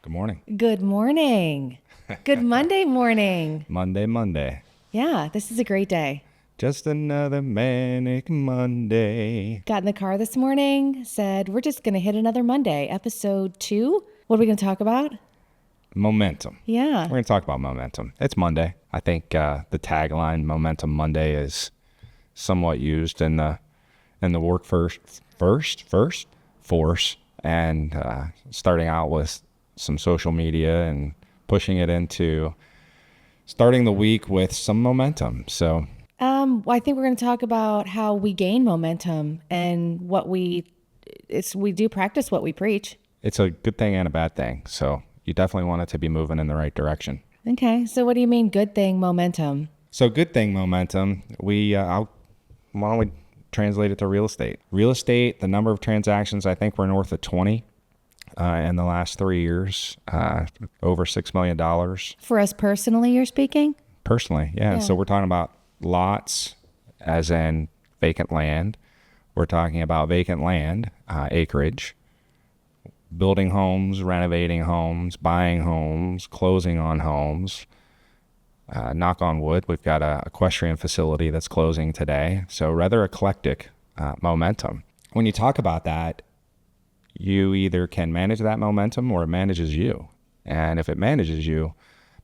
Good morning. Good morning. Good Monday morning. Monday. Yeah, this is a great day. Just another manic Monday. Got in the car this morning, said, we're just going to hit another Monday. Episode 2. What are we going to talk about? Momentum. Yeah. We're going to talk about momentum. It's Monday. I think the tagline Momentum Monday is somewhat used in the work force, and starting out with some social media and pushing it into starting the week with some momentum. So I think we're going to talk about how we gain momentum and we do practice what we preach. it's a good thing and a bad thing. So you definitely want it to be moving in the right direction. Okay. So what do you mean good thing momentum? So good thing momentum. Why don't we translate it to real estate? Real estate, the number of transactions, I think we're north of 20 in the last 3 years, over $6 million. For us personally, you're speaking? Personally, yeah. So we're talking about lots as in vacant land. We're talking about vacant land, acreage, building homes, renovating homes, buying homes, closing on homes. Knock on wood, we've got a equestrian facility that's closing today. So rather eclectic momentum. When you talk about that, you either can manage that momentum or it manages you. And if it manages you,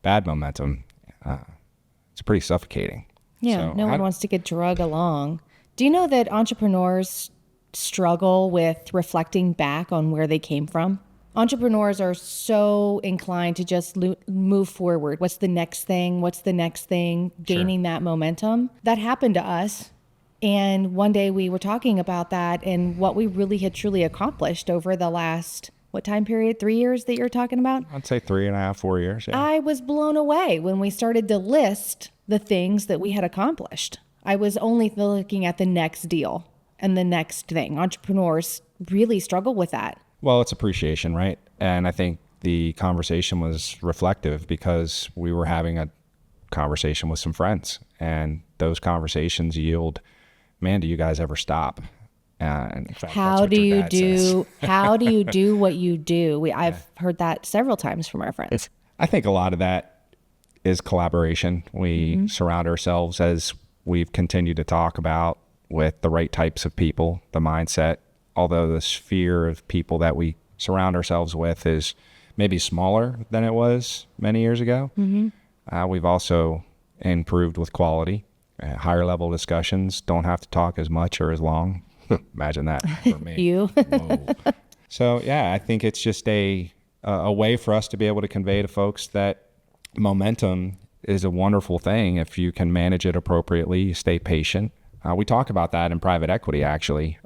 bad momentum, it's pretty suffocating. Yeah, So no one wants to get drug along. Do you know that entrepreneurs struggle with reflecting back on where they came from? Entrepreneurs are so inclined to just move forward. What's the next thing? Gaining that momentum. That happened to us. And one day we were talking about that and what we really had truly accomplished over the last, what time period? 3 years that you're talking about? I'd say 3.5, 4 years. Yeah. I was blown away when we started to list the things that we had accomplished. I was only looking at the next deal and the next thing. Entrepreneurs really struggle with that. Well, it's appreciation, right? And I think the conversation was reflective because we were having a conversation with some friends, and those conversations yield, man, do you guys ever stop? And in fact, How do you do what you do? I've heard that several times from our friends. I think a lot of that is collaboration. We surround ourselves, as we've continued to talk about, with the right types of people, the mindset. Although the sphere of people that we surround ourselves with is maybe smaller than it was many years ago, we've also improved with quality. Higher level discussions don't have to talk as much or as long. Imagine that for me. You? Whoa. So yeah, I think it's just a way for us to be able to convey to folks that momentum is a wonderful thing if you can manage it appropriately, you stay patient. We talk about that in private equity, actually.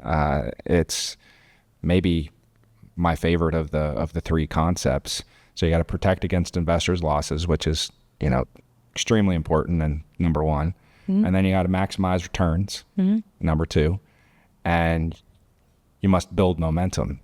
It's maybe my favorite of the three concepts. So you got to protect against investors' losses, which is, extremely important and number one. And then you got to maximize returns, number two. And you must build momentum.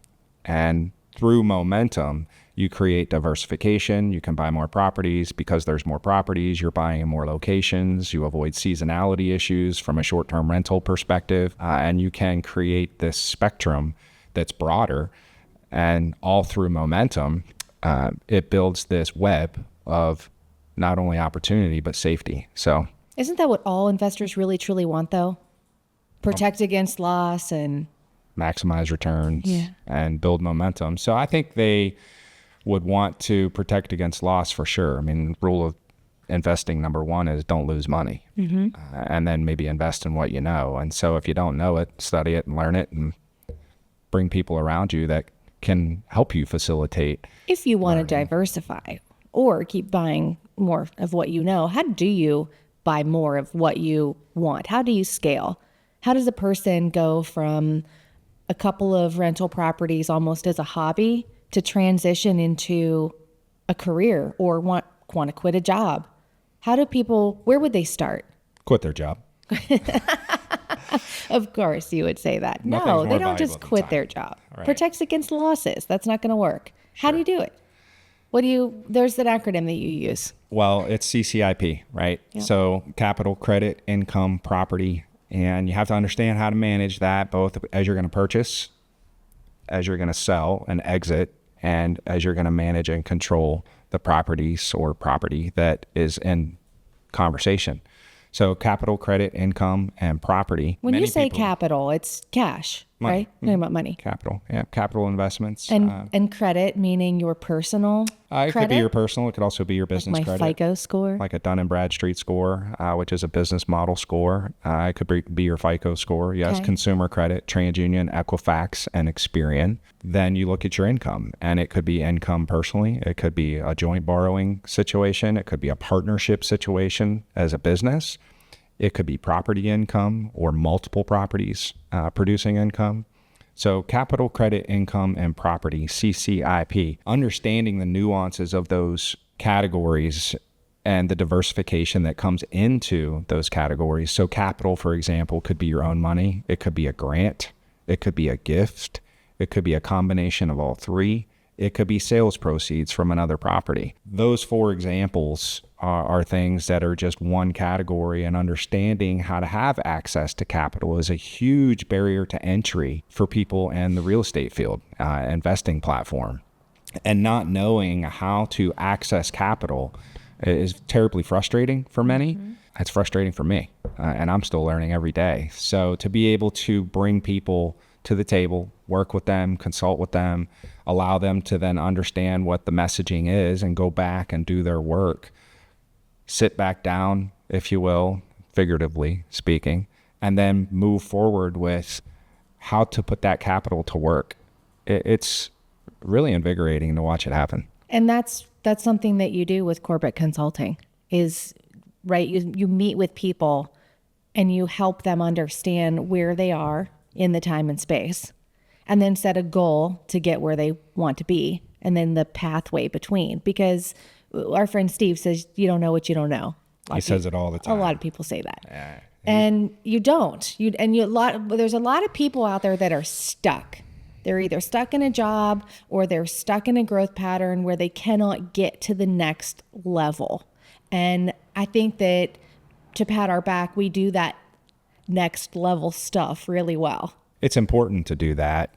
And through momentum, you create diversification. You can buy more properties. Because there's more properties, you're buying in more locations. You avoid seasonality issues from a short-term rental perspective. And you can create this spectrum that's broader. And all through momentum, it builds this web of not only opportunity, but safety. So Isn't that what all investors really, truly want, though? Protect against loss and maximize returns and build momentum. So I think they would want to protect against loss for sure. I mean, rule of investing number one is don't lose money, and then maybe invest in what you know. And so if you don't know it, study it and learn it and bring people around you that can help you facilitate. If you want to diversify or keep buying more of what you know, how do you buy more of what you want? How do you scale? How does a person go from a couple of rental properties almost as a hobby to transition into a career or want to quit a job? How do people, where would they start? Quit their job. Of course you would say that. Nothing's No, more they don't valuable just than quit time. their job. Right. Protects against losses. That's not going to work. How do you do it? There's an acronym that you use. Well, it's CCIP, right? Yep. So capital, credit, income, property. And you have to understand how to manage that both as you're going to purchase, as you're going to sell and exit, and as you're going to manage and control the properties or property that is in conversation. So capital, credit, income, and property. When you Many say people- capital, it's cash, Money. right? You're talking about money. Capital, yeah, capital investments. And credit, meaning your personal It credit? could be your personal. It could also be your business my credit. FICO score? Like a Dun & Bradstreet score, which is a business model score. It could be your FICO score. Yes, Okay. consumer credit, TransUnion, Equifax, and Experian. Then you look at your income, and it could be income personally. It could be a joint borrowing situation. It could be a partnership situation as a business. It could be property income or multiple properties producing income. So capital, credit, income, and property, CCIP, understanding the nuances of those categories and the diversification that comes into those categories. So capital, for example, could be your own money. It could be a grant. It could be a gift. It could be a combination of all three. It could be sales proceeds from another property. Those four examples are things that are just one category, and understanding how to have access to capital is a huge barrier to entry for people in the real estate field, investing platform. And not knowing how to access capital is terribly frustrating for many. It's frustrating for me, and I'm still learning every day. So to be able to bring people to the table, work with them, consult with them, allow them to then understand what the messaging is and go back and do their work, sit back down, if you will, figuratively speaking, and then move forward with how to put that capital to work. It's really invigorating to watch it happen. And that's something that you do with corporate consulting is, right, you meet with people and you help them understand where they are in the time and space, and then set a goal to get where they want to be, and then the pathway between. Because our friend Steve says, you don't know what you don't know. He says it all the time. A lot of people say that. And you don't. There's a lot of people out there that are stuck. They're either stuck in a job or they're stuck in a growth pattern where they cannot get to the next level. And I think that, to pat our back, we do that next level stuff really well. It's important to do that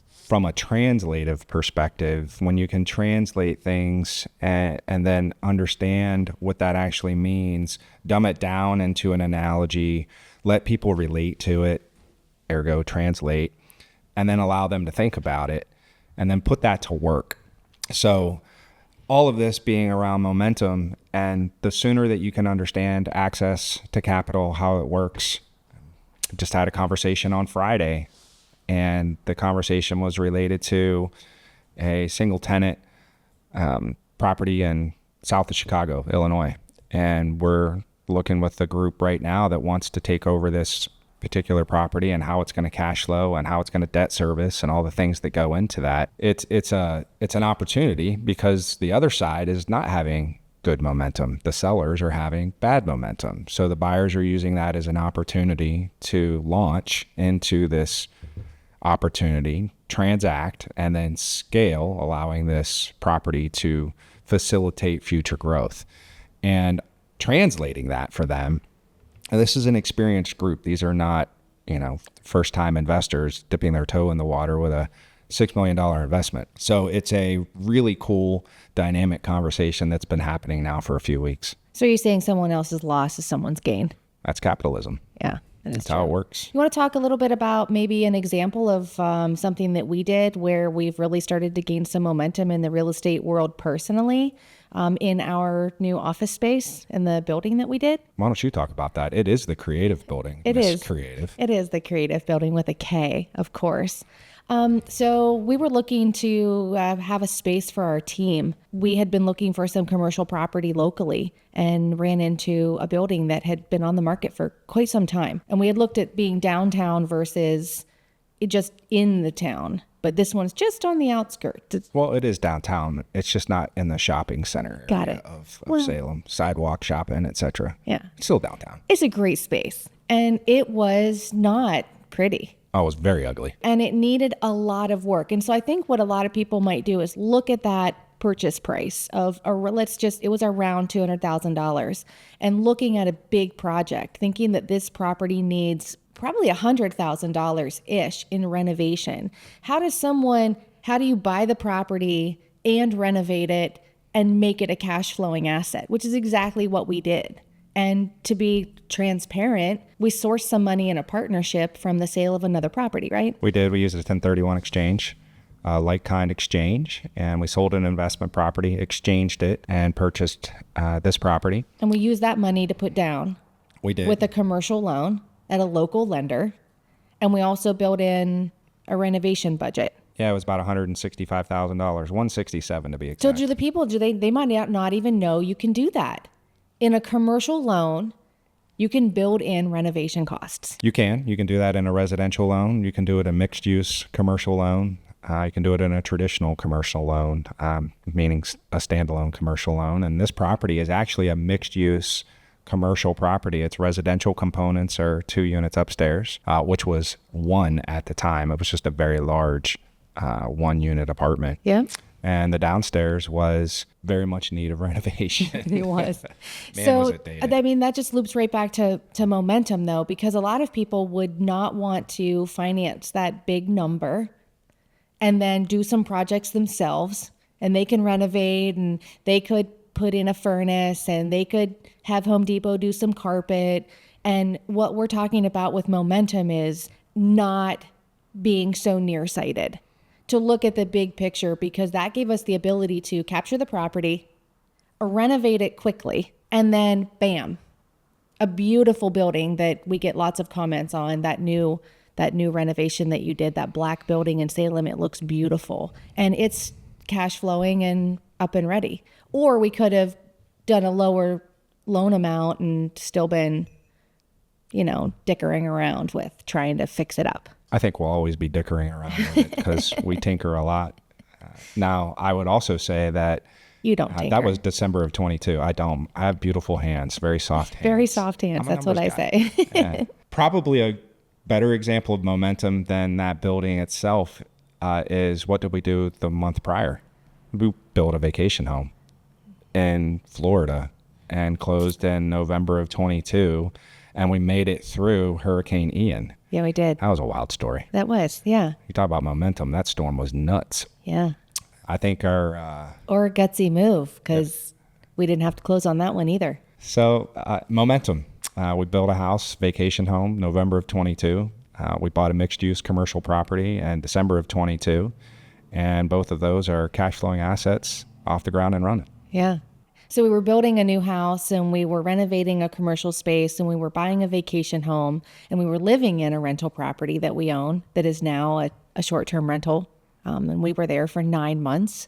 from a translative perspective. When you can translate things and then understand what that actually means, dumb it down into an analogy, let people relate to it, ergo translate, and then allow them to think about it, and then put that to work. So all of this being around momentum, and the sooner that you can understand access to capital, how it works. Just had a conversation on Friday, and the conversation was related to a single tenant property in south of Chicago, Illinois. And we're looking with the group right now that wants to take over this particular property and how it's going to cash flow and how it's going to debt service and all the things that go into that. It's an opportunity because the other side is not having good momentum. The sellers are having bad momentum. So the buyers are using that as an opportunity to launch into this opportunity, transact, and then scale, allowing this property to facilitate future growth. And translating that for them, and this is an experienced group. These are not, first-time investors dipping their toe in the water with a $6 million investment. So it's a really cool dynamic conversation that's been happening now for a few weeks. So you're saying someone else's loss is someone's gain? That's capitalism. Yeah. That's how it works. You want to talk a little bit about maybe an example of something that we did where we've really started to gain some momentum in the real estate world personally in our new office space in the building that we did? Why don't you talk about that? It is the creative building. It is creative. It is the creative building with a K, of course. So we were looking to have a space for our team. We had been looking for some commercial property locally and ran into a building that had been on the market for quite some time. And we had looked at being downtown versus just in the town. But this one's just on the outskirts. Well, it is downtown. It's just not in the shopping center Got it. of Salem. Sidewalk shopping, etc. Yeah. It's still downtown. It's a great space. And it was not pretty. Oh, it was very ugly. And it needed a lot of work. And so I think what a lot of people might do is look at that purchase price of, it was around $200,000, and looking at a big project, thinking that this property needs probably $100,000-ish in renovation. How does someone How do you buy the property and renovate it and make it a cash flowing asset, which is exactly what we did. And to be transparent, we sourced some money in a partnership from the sale of another property, right? We did. We used a 1031 exchange, like-kind exchange, and we sold an investment property, exchanged it, and purchased this property. And we used that money to put down We did. with a commercial loan at a local lender. And we also built in a renovation budget. Yeah, it was about $165,000, 167 to be exact. So do the people, they might not even know you can do that. In a commercial loan, you can build in renovation costs. You can do that in a residential loan. You can do it in a mixed use commercial loan. You can do it in a traditional commercial loan, meaning a standalone commercial loan. And this property is actually a mixed use commercial property. Its residential components are 2 units upstairs, which was 1 at the time. It was just a very large 1 unit apartment. Yeah. And the downstairs was very much in need of renovation. It was. Man, was it dated. I mean, that just loops right back to momentum, though, because a lot of people would not want to finance that big number and then do some projects themselves. And they can renovate and they could put in a furnace and they could have Home Depot do some carpet. And what we're talking about with momentum is not being so nearsighted, to look at the big picture, because that gave us the ability to capture the property, renovate it quickly, and then bam, a beautiful building that we get lots of comments on. That new renovation that you did, that black building in Salem, it looks beautiful and it's cash flowing and up and ready. Or we could have done a lower loan amount and still been, dickering around with trying to fix it up. I think we'll always be dickering around with it because we tinker a lot. Now, I would also say that you don't tinker. That was December of 22. I don't. I have beautiful hands, very soft hands. Very soft hands. That's what I say. Yeah. Probably a better example of momentum than that building itself is, what did we do the month prior? We built a vacation home in Florida and closed in November of 22, and we made it through Hurricane Ian. Yeah, we did. That was a wild story. That was, yeah. You talk about momentum. That storm was nuts. Yeah. I think our... or a gutsy move, because we didn't have to close on that one either. So momentum. We built a house, vacation home, November of 22. We bought a mixed-use commercial property in December of 22. And both of those are cash flowing assets off the ground and running. Yeah. So we were building a new house and we were renovating a commercial space and we were buying a vacation home and we were living in a rental property that we own that is now a short-term rental. And we were there for 9 months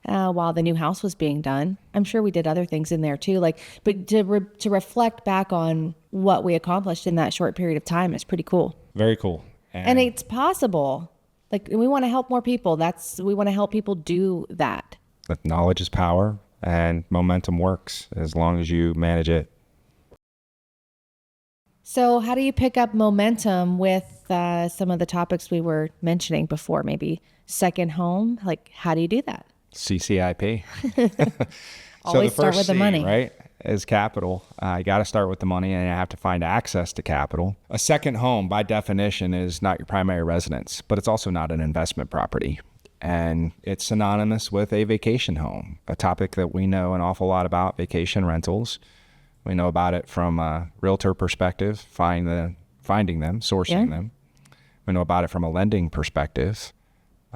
while the new house was being done. I'm sure we did other things in there too. But to reflect back on what we accomplished in that short period of time is pretty cool. Very cool. And it's possible. We want to help more people. We want to help people do that. Knowledge is power. And momentum works as long as you manage it. So how do you pick up momentum with some of the topics we were mentioning before? Maybe second home? How do you do that? CCIP. Always start with the money. Right? Is capital. You got to start with the money and you have to find access to capital. A second home, by definition, is not your primary residence, but it's also not an investment property. And it's synonymous with a vacation home, a topic that we know an awful lot about, vacation rentals. We know about it from a realtor perspective, finding them, sourcing them. We know about it from a lending perspective.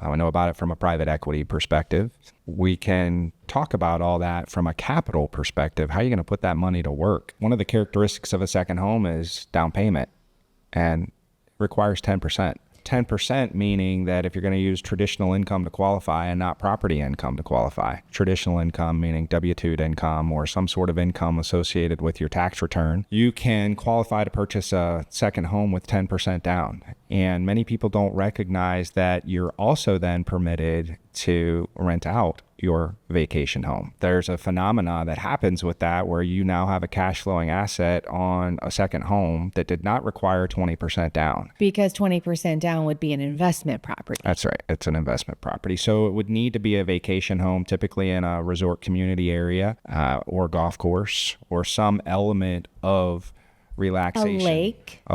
We know about it from a private equity perspective. We can talk about all that from a capital perspective. How are you going to put that money to work? One of the characteristics of a second home is down payment, and it requires 10%. 10% meaning that if you're going to use traditional income to qualify and not property income to qualify. Traditional income meaning W-2 income or some sort of income associated with your tax return. You can qualify to purchase a second home with 10% down. And many people don't recognize that you're also then permitted to rent out your vacation home. There's a phenomena that happens with that where you now have a cash flowing asset on a second home that did not require 20% down. Because 20% down would be an investment property. That's right. It's an investment property. So it would need to be a vacation home, typically in a resort community area or golf course or some element of relaxation. A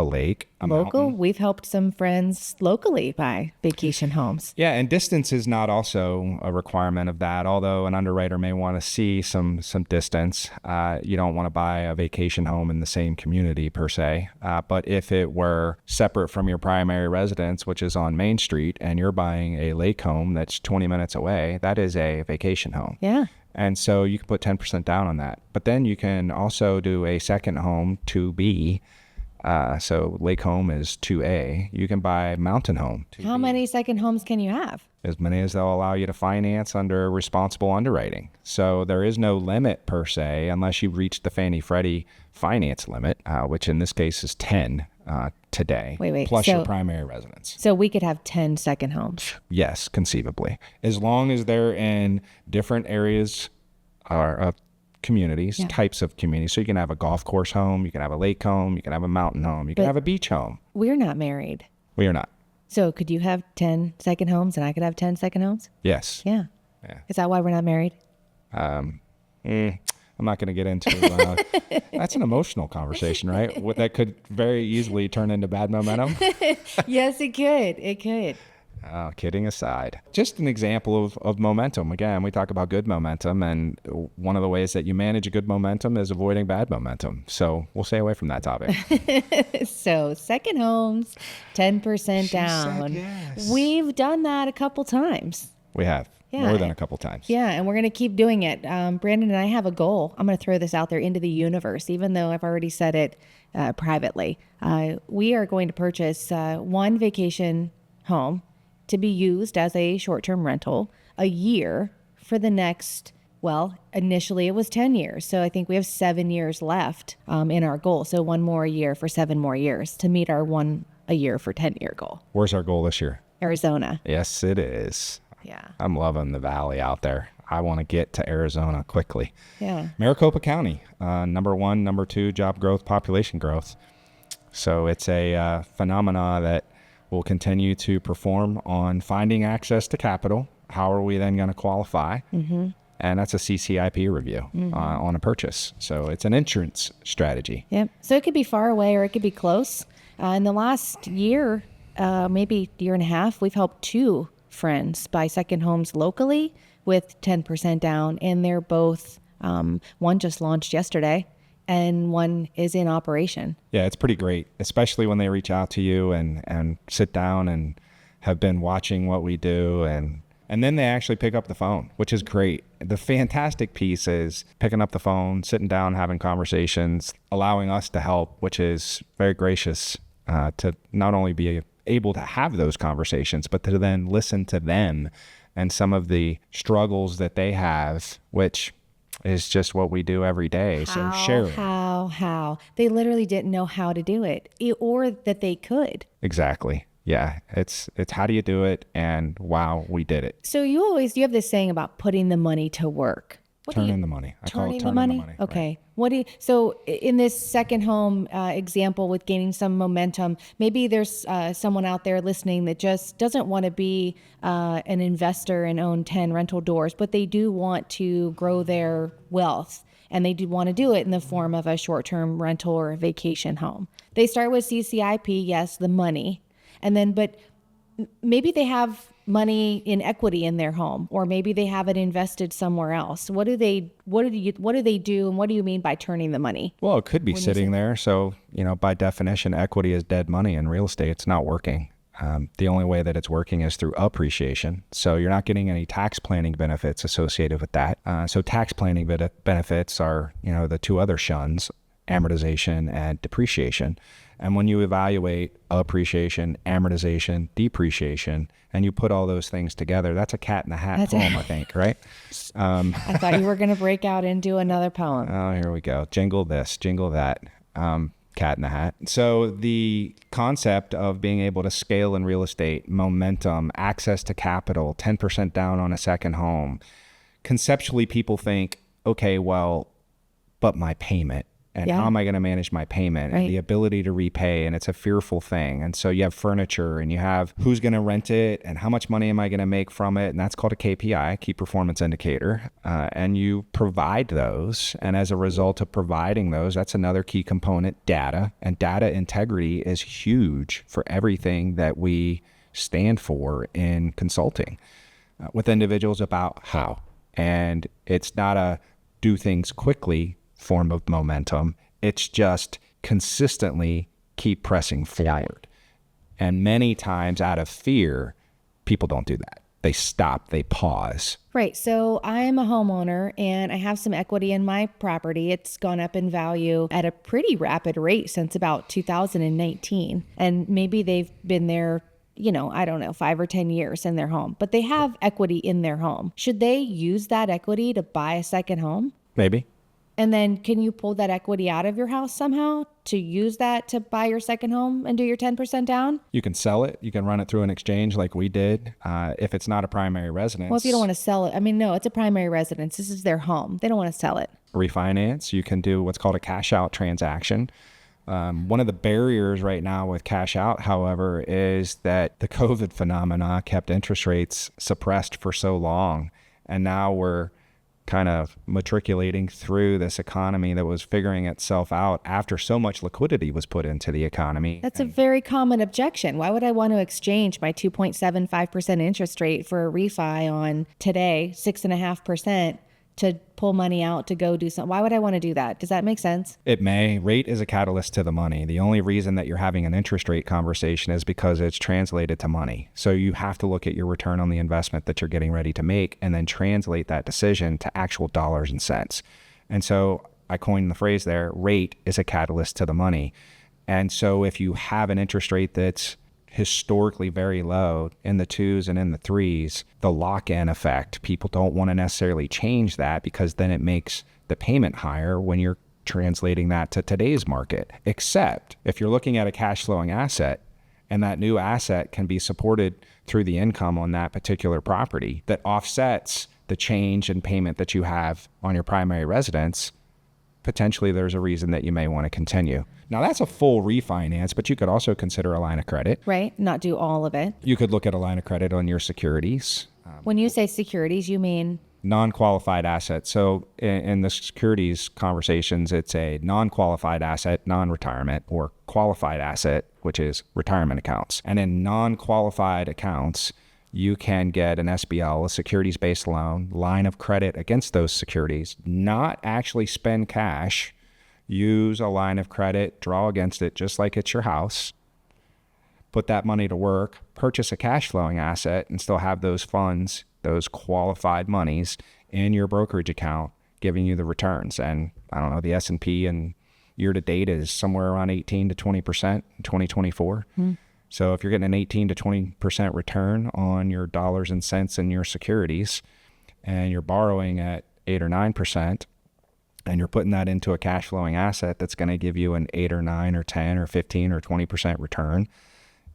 lake. A Local. mountain. We've helped some friends locally buy vacation homes. Yeah, and distance is not also a requirement of that, although an underwriter may want to see some distance. You don't want to buy a vacation home in the same community per se. But if it were separate from your primary residence, which is on Main Street, and you're buying a lake home that's 20 minutes away, that is a vacation home. Yeah. And so you can put 10% down on that. But then you can also do a second home, 2B. So lake home is 2A. You can buy mountain home. 2B. How many second homes can you have? As many as they'll allow you to finance under responsible underwriting. So there is no limit per se, unless you reach the Fannie Freddie finance limit, which in this case is 10 today, Wait. plus your primary residence. So we could have 10 second homes. Yes, conceivably. As long as they're in different areas or communities, types of communities. So you can have a golf course home, you can have a lake home, you can have a mountain home, you can have a beach home. We're not married. We are not. So could you have 10 second homes and I could have 10 second homes? Yes. Yeah. Is that why we're not married? I'm not going to get into that's an emotional conversation, right? That could very easily turn into bad momentum. Yes, it could. It could. Kidding aside, just an example of momentum. Again, we talk about good momentum, and one of the ways that you manage a good momentum is avoiding bad momentum. So we'll stay away from that topic. So second homes, 10% down. Said yes. We've done that a couple times. We have. Yeah. More than a couple times. Yeah, and we're going to keep doing it. Brandon and I have a goal. I'm going to throw this out there into the universe, even though I've already said it privately. We are going to purchase one vacation home to be used as a short-term rental a year for the next, well, initially it was 10 years. So I think we have 7 years left in our goal. So one more year for 7 more years to meet our one a year for 10-year goal. Where's our goal this year? Arizona. Yes, it is. Yeah. I'm loving the valley out there. I want to get to Arizona quickly. Yeah. Maricopa County, number 1, number 2, job growth, population growth. So it's a phenomena that will continue to perform on finding access to capital. How are we then going to qualify? Mm-hmm. And that's a CCIP review on a purchase. So it's an insurance strategy. Yep. So it could be far away or it could be close. In the last year, maybe year and a half, we've helped 2 friends buy second homes locally with 10% down, and they're both one just launched yesterday and one is in operation. Yeah, it's pretty great, especially when they reach out to you and sit down and have been watching what we do, and then they actually pick up the phone, which is great. The fantastic piece is picking up the phone, sitting down, having conversations, allowing us to help, which is very gracious to not only be able to have those conversations, but to then listen to them and some of the struggles that they have, which is just what we do every day. So share it. How? They literally didn't know how to do it or that they could. Exactly. Yeah. It's how do you do it? And wow, we did it. So you have this saying about putting the money to work. Turning the money. I call it turning the money. Okay. Right. So in this second home example with gaining some momentum, maybe there's someone out there listening that just doesn't want to be an investor and own 10 rental doors, but they do want to grow their wealth, and they do want to do it in the form of a short-term rental or a vacation home. They start with CCIP, yes, the money, and then, but maybe they have money in equity in their home, or maybe they have it invested somewhere else. What do they do, and what do you mean by turning the money? Well, it could be sitting there. So, by definition, equity is dead money in real estate. It's not working. The only way that it's working is through appreciation. So you're not getting any tax planning benefits associated with that. So tax planning benefits are, the 2 other shuns, amortization and depreciation. And when you evaluate appreciation, amortization, depreciation, and you put all those things together, that's a cat in the hat poem, I think, right? I thought you were going to break out into another poem. Oh, here we go. Jingle this, jingle that. Cat in the hat. So the concept of being able to scale in real estate, momentum, access to capital, 10% down on a second home. Conceptually, people think, okay, well, but my payment. and Yeah. how am I going to manage my payment and Right. the ability to repay. And it's a fearful thing. And so you have furniture and you have who's going to rent it and how much money am I going to make from it. And that's called a KPI, key performance indicator. And you provide those. And as a result of providing those, that's another key component, data. And data integrity is huge for everything that we stand for in consulting with individuals about how. And it's not a do things quickly form of momentum. It's just consistently keep pressing forward. And many times out of fear, people don't do that. They stop, they pause. Right. So I'm a homeowner and I have some equity in my property. It's gone up in value at a pretty rapid rate since about 2019. And maybe they've been there, I don't know, 5 or 10 years in their home, but they have equity in their home. Should they use that equity to buy a second home? Maybe. And then can you pull that equity out of your house somehow to use that to buy your second home and do your 10% down? You can sell it. You can run it through an exchange like we did. If it's not a primary residence. Well, if you don't want to sell it, no, it's a primary residence. This is their home. They don't want to sell it. Refinance, you can do what's called a cash out transaction. One of the barriers right now with cash out, however, is that the COVID phenomena kept interest rates suppressed for so long. And now we're kind of matriculating through this economy that was figuring itself out after so much liquidity was put into the economy. That's a very common objection. Why would I want to exchange my 2.75% interest rate for a refi on today, 6.5%, to pull money out to go do something? Why would I want to do that? Does that make sense? It may. Rate is a catalyst to the money. The only reason that you're having an interest rate conversation is because it's translated to money. So you have to look at your return on the investment that you're getting ready to make and then translate that decision to actual dollars and cents. And so I coined the phrase there, rate is a catalyst to the money. And so if you have an interest rate that's historically very low in the 2s and in the 3s, the lock-in effect, people don't want to necessarily change that because then it makes the payment higher when you're translating that to today's market. Except if you're looking at a cash flowing asset and that new asset can be supported through the income on that particular property that offsets the change in payment that you have on your primary residence, potentially there's a reason that you may want to continue. Now that's a full refinance, but you could also consider a line of credit. Right? Not do all of it. You could look at a line of credit on your securities, When you say securities, you mean? non-qualified asset. So in the securities conversations, it's a non-qualified asset, non-retirement, or qualified asset, which is retirement accounts. And in non-qualified accounts, you can get an SBL, a securities-based loan, line of credit against those securities, not actually spend cash, use a line of credit, draw against it just like it's your house, put that money to work, purchase a cash flowing asset, and still have those funds, those qualified monies in your brokerage account, giving you the returns. And I don't know, the S&P and year to date is somewhere around 18 to 20% in 2024. So if you're getting an 18 to 20% return on your dollars and cents in your securities, and you're borrowing at 8 or 9%, and you're putting that into a cash flowing asset that's going to give you an 8 or 9 or 10 or 15 or 20% return,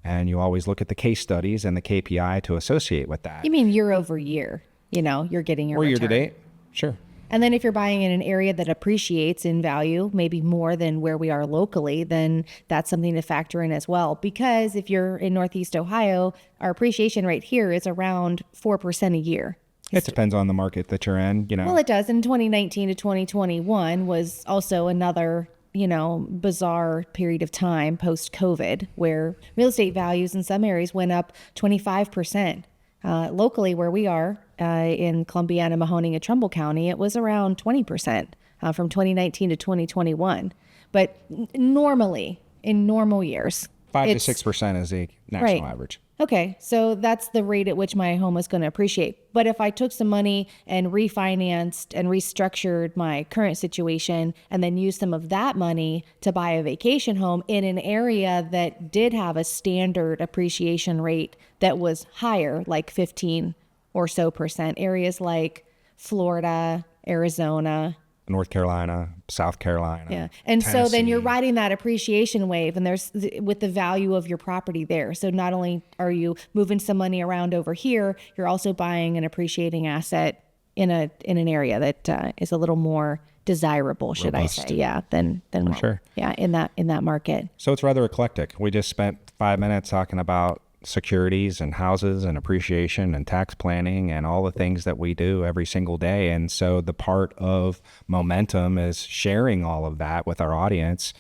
and you always look at the case studies and the KPI to associate with that. You mean year over year? You're getting your Or year return. to date? Sure. And then if you're buying in an area that appreciates in value, maybe more than where we are locally, then that's something to factor in as well. Because if you're in Northeast Ohio, our appreciation rate here is around 4% a year. It depends on the market that you're in, Well, it does. In 2019 to 2021 was also another, bizarre period of time post-COVID where real estate values in some areas went up 25%. Locally, where we are in Columbiana, Mahoning, and Trumbull County, it was around 20% from 2019 to 2021. But normally, in normal years, 5 to it's 6% is the national Right. average. Okay, so that's the rate at which my home is going to appreciate. But if I took some money and refinanced and restructured my current situation and then used some of that money to buy a vacation home in an area that did have a standard appreciation rate that was higher, like 15 or so percent, areas like Florida, Arizona, North Carolina, South Carolina. yeah. And so then you're Tennessee. riding that appreciation wave and there's with the value of your property there. So not only are you moving some money around over here, you're also buying an appreciating asset in an area that is a little more desirable, should Robust. I say? Yeah, than sure. Yeah, in that market. So it's rather eclectic. We just spent 5 minutes talking about securities and houses and appreciation and tax planning and all the things that we do every single day. And so the part of momentum is sharing all of that with our audience,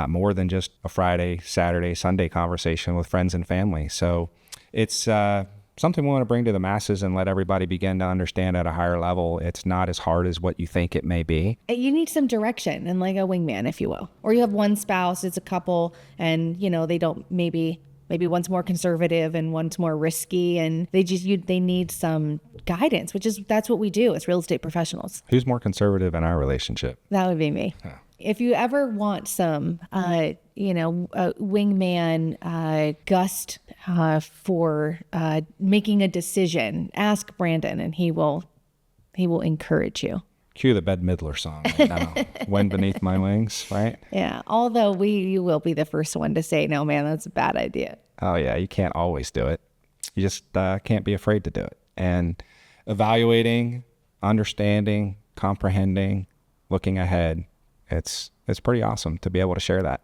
more than just a Friday, Saturday, Sunday conversation with friends and family. So it's something we want to bring to the masses and let everybody begin to understand at a higher level. It's not as hard as what you think it may be. You need some direction and like a wingman, if you will. Or you have one spouse, it's a couple, and they don't maybe one's more conservative and one's more risky, and they need some guidance, that's what we do as real estate professionals. Who's more conservative in our relationship? That would be me. Huh. If you ever want some, wingman gust for making a decision, ask Brandon, and he will encourage you. Cue the Bette Midler song right now. Wind Beneath My Wings, right? Yeah. Although you will be the first one to say, no, man, that's a bad idea. Oh yeah. You can't always do it. You just can't be afraid to do it. And evaluating, understanding, comprehending, looking ahead, it's pretty awesome to be able to share that.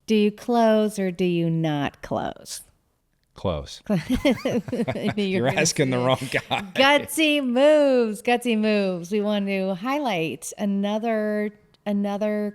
Do you close or do you not close? Close. You're asking the wrong guy. Gutsy moves. We want to highlight another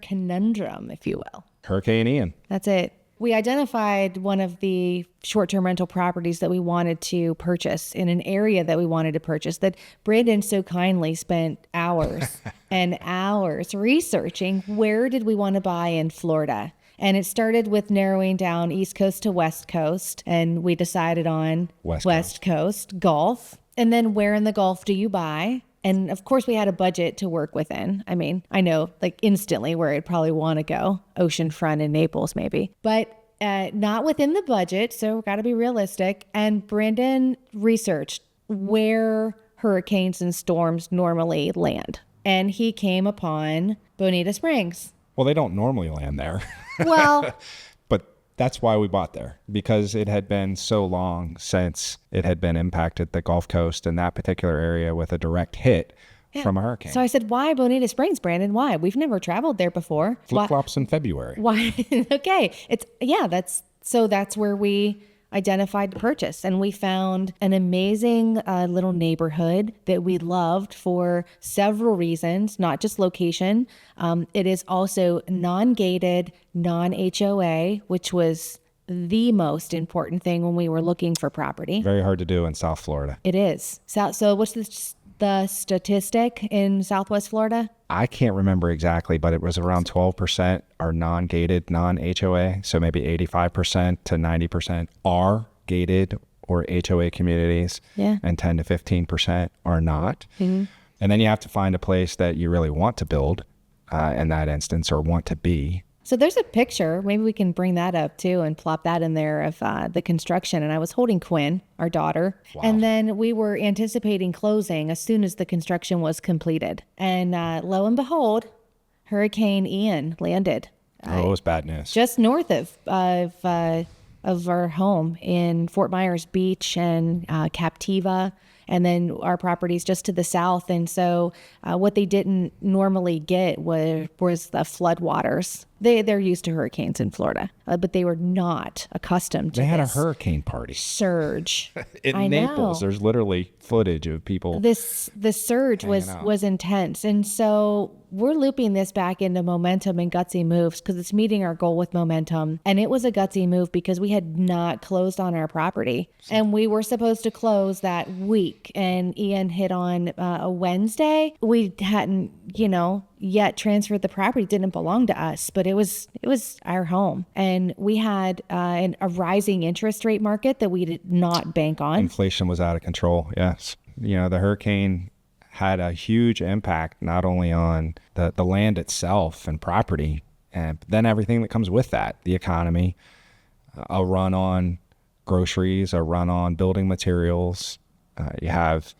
conundrum, if you will. Hurricane Ian. That's it. We identified one of the short-term rental properties that we wanted to purchase in an area that we wanted to purchase that Brandon so kindly spent hours and hours researching. Where did we want to buy in Florida? And it started with narrowing down East Coast to West Coast. And we decided on West Coast, Gulf. And then where in the Gulf do you buy? And of course, we had a budget to work within. I mean, I know like instantly where I'd probably want to go. Oceanfront in Naples, maybe. But not within the budget. So we've got to be realistic. And Brandon researched where hurricanes and storms normally land. And he came upon Bonita Springs. Well, they don't normally land there. Well, but that's why we bought there, because it had been so long since it had been impacted, the Gulf Coast and that particular area, with a direct hit from a hurricane. So I said, why Bonita Springs, Brandon? Why? We've never traveled there before. Flip-flops in February. Why? Okay. That's where we identified the purchase, and we found an amazing little neighborhood that we loved for several reasons, not just location. It is also non-gated, non-HOA, which was the most important thing when we were looking for property. Very hard to do in South Florida. It is. So what's the statistic in Southwest Florida? I can't remember exactly, but it was around 12% are non-gated, non-HOA. So maybe 85% to 90% are gated or HOA communities. Yeah. And 10 to 15% are not. Mm-hmm. And then you have to find a place that you really want to build in that instance, or want to be. So there's a picture, maybe we can bring that up too and plop that in there, of the construction. And I was holding Quinn, our daughter. Wow. And then we were anticipating closing as soon as the construction was completed. And lo and behold, Hurricane Ian landed. It was bad news. Just north of our home in Fort Myers Beach and Captiva. And then our properties just to the south. And so what they didn't normally get was the floodwaters. They're used to hurricanes in Florida, but they were not accustomed to They had a hurricane party. Surge. In Naples, there's literally footage of people. The surge was intense. And so we're looping this back into momentum and gutsy moves because it's meeting our goal with momentum. And it was a gutsy move because we had not closed on our property. And we were supposed to close that week. And Ian hit on a Wednesday. We hadn't, yet transferred the property. It didn't belong to us, but it was our home. And we had a rising interest rate market that we did not bank on. Inflation was out of control. Yes. The hurricane had a huge impact not only on the land itself and property, and then everything that comes with that, the economy, a run on groceries, a run on building materials. You have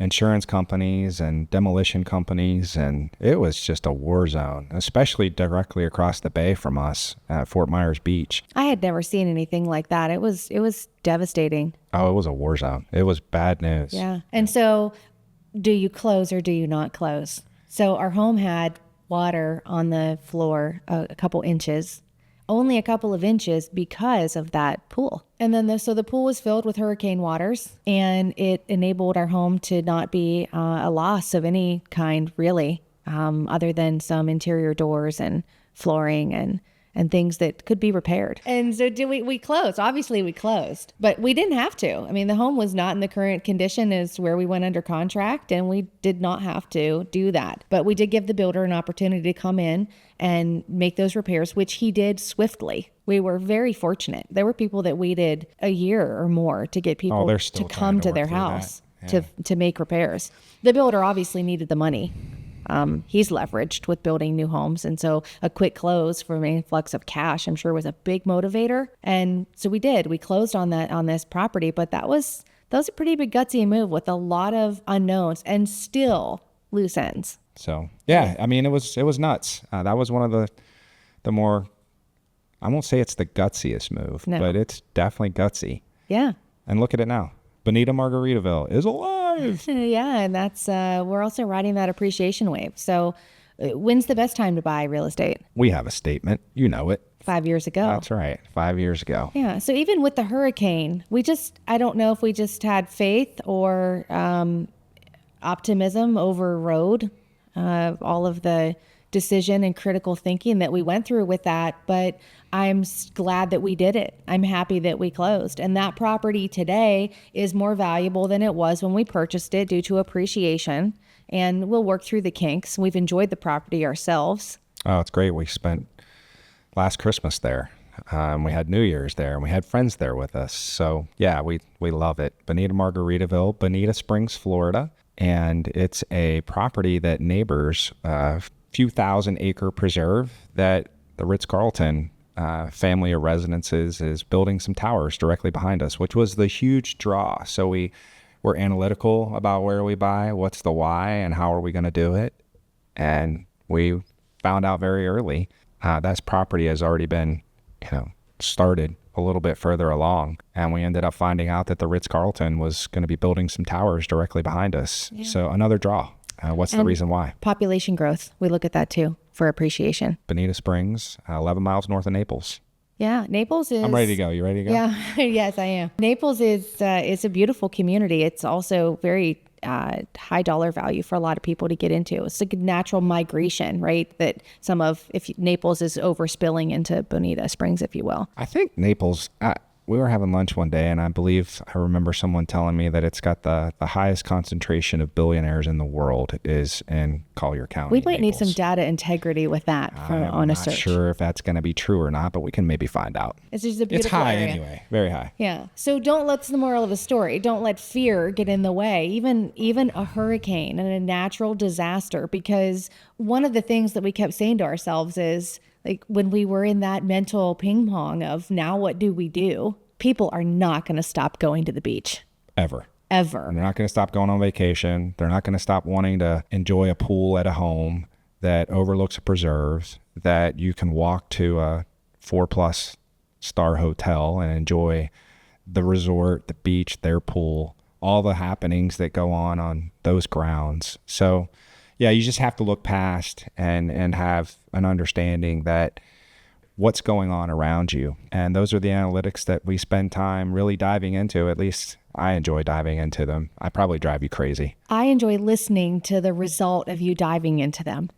insurance companies and demolition companies, and it was just a war zone, especially directly across the bay from us at Fort Myers Beach. I had never seen anything like that. It was devastating. Oh, it was a war zone. It was bad news. Yeah. And so do you close or do you not close? So our home had water on the floor a couple inches, only a couple of inches because of that pool. And then so the pool was filled with hurricane waters, and it enabled our home to not be a loss of any kind, really, other than some interior doors and flooring and things that could be repaired. And so we closed. Obviously we closed, but we didn't have to. I mean, the home was not in the current condition as where we went under contract, and we did not have to do that. But we did give the builder an opportunity to come in and make those repairs, which he did swiftly. We were very fortunate. There were people that waited a year or more to get people to come to their house to make repairs. The builder obviously needed the money. He's leveraged with building new homes. And so a quick close from an influx of cash, I'm sure, was a big motivator. And so we closed on this property, but that was a pretty big gutsy move with a lot of unknowns and still loose ends. So, yeah, I mean, it was nuts. That was one of the more, I won't say it's the gutsiest move, but it's definitely gutsy. Yeah. And look at it now. Bonita Margaritaville is alive. Yeah, and that's we're also riding that appreciation wave. So when's the best time to buy real estate? We have a statement. You know it. 5 years ago. That's right. 5 years ago. Yeah. So even with the hurricane, I don't know if we just had faith or optimism overrode all of the decision and critical thinking that we went through with that. But I'm glad that we did it. I'm happy that we closed. And that property today is more valuable than it was when we purchased it due to appreciation. And we'll work through the kinks. We've enjoyed the property ourselves. Oh, it's great. We spent last Christmas there. We had New Year's there, and we had friends there with us. So yeah, we love it. Bonita Margaritaville, Bonita Springs, Florida. And it's a property that neighbors a few thousand acre preserve that the Ritz-Carlton family of residences is building some towers directly behind us, which was the huge draw. So we were analytical about where we buy, what's the why, and how are we going to do it. And we found out very early that property has already been, started a little bit further along. And we ended up finding out that the Ritz-Carlton was going to be building some towers directly behind us. Yeah. So another draw. What's the reason why? Population growth. We look at that too for appreciation. Bonita Springs, 11 miles north of Naples. Yeah, Naples is... I'm ready to go. You ready to go? Yeah, yes, I am. Naples is a beautiful community. It's also very high dollar value for a lot of people to get into. It's like a natural migration, right? That if Naples is overspilling into Bonita Springs, if you will. I think Naples... we were having lunch one day, and I remember someone telling me that it's got the highest concentration of billionaires in the world is in Collier County. We might need some data integrity with that on a search. I'm not sure if that's going to be true or not, but we can maybe find out. It's just a beautiful high area. Anyway, very high. Yeah. So that's the moral of the story. Don't let fear get in the way, even a hurricane and a natural disaster, because one of the things that we kept saying to ourselves is, like, when we were in that mental ping pong of now what do we do? People are not going to stop going to the beach. Ever. They're not going to stop going on vacation. They're not going to stop wanting to enjoy a pool at a home that overlooks a preserve, that you can walk to a 4+ star hotel and enjoy the resort, the beach, their pool, all the happenings that go on those grounds. So yeah, you just have to look past and have an understanding that what's going on around you. And those are the analytics that we spend time really diving into. At least I enjoy diving into them. I probably drive you crazy. I enjoy listening to the result of you diving into them.